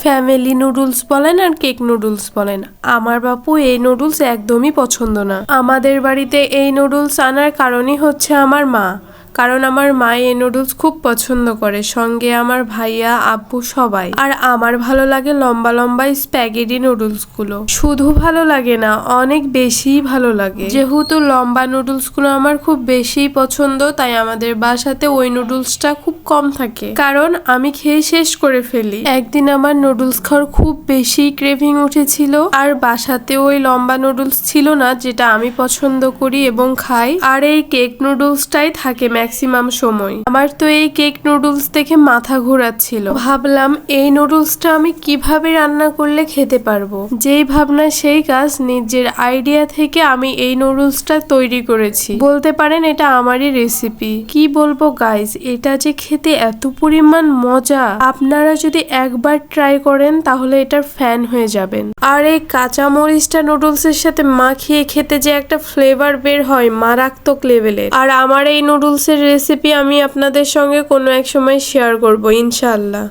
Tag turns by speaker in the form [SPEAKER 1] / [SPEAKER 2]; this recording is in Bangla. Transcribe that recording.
[SPEAKER 1] ফ্যামিলি নুডলস বলেন আর কেক নুডলস বলেন, আমার বাপু এই নুডলস একদমই পছন্দ না। আমাদের বাড়িতে এই নুডলস আনার কারণই হচ্ছে আমার মা, কারণ আমার মা এই নুডলস খুব পছন্দ করে, সঙ্গে আমার ভাইয়া আব্বু সবাই। আর আমার ভালো লাগে লম্বা লম্বা স্প্যাগেটি নুডলস গুলো। শুধু ভালো লাগে না, অনেক বেশি ভালো লাগে। যেহেতু লম্বা নুডলস গুলো আমার খুব বেশি পছন্দ, তাই আমাদের বাসাতে ওই নুডলসটা খুব কম থাকে, কারণ আমি খেয়ে শেষ করে ফেলি। একদিন আমার নুডলস খাওয়ার খুব বেশি ক্রেভিং উঠেছিল, আর বাসাতে ওই লম্বা নুডলস ছিল না যেটা আমি পছন্দ করি এবং খাই, আর এই কেক নুডলসটাই থাকে ম্যাক্সিমাম সময়। আমার তো এই কেক নুডলস দেখে মাথা ঘোরাচ্ছিল। ভাবলাম এই নুডলসটা আমি কিভাবে রান্না করলে খেতে পারবো। যেই ভাবনা সেই কাজ, নিজের আইডিয়া থেকে আমি এই নুডলসটা তৈরি করেছি। বলতে পারেন এটা আমারই রেসিপি। কি বলবো গাইজ, এটা যে খেতে এত পরিমাণ মজা, আপনারা যদি একবার ট্রাই করেন তাহলে এটার ফ্যান হয়ে যাবেন। আর এই কাঁচা মরিচটা নুডলসের সাথে মাখিয়ে খেতে যে একটা ফ্লেভার বের হয় মারাত্মক লেভেলের। আর আমার এই নুডলসের রেসিপি আমি আপনাদের সঙ্গে কোনো এক সময় শেয়ার করব ইনশাআল্লাহ।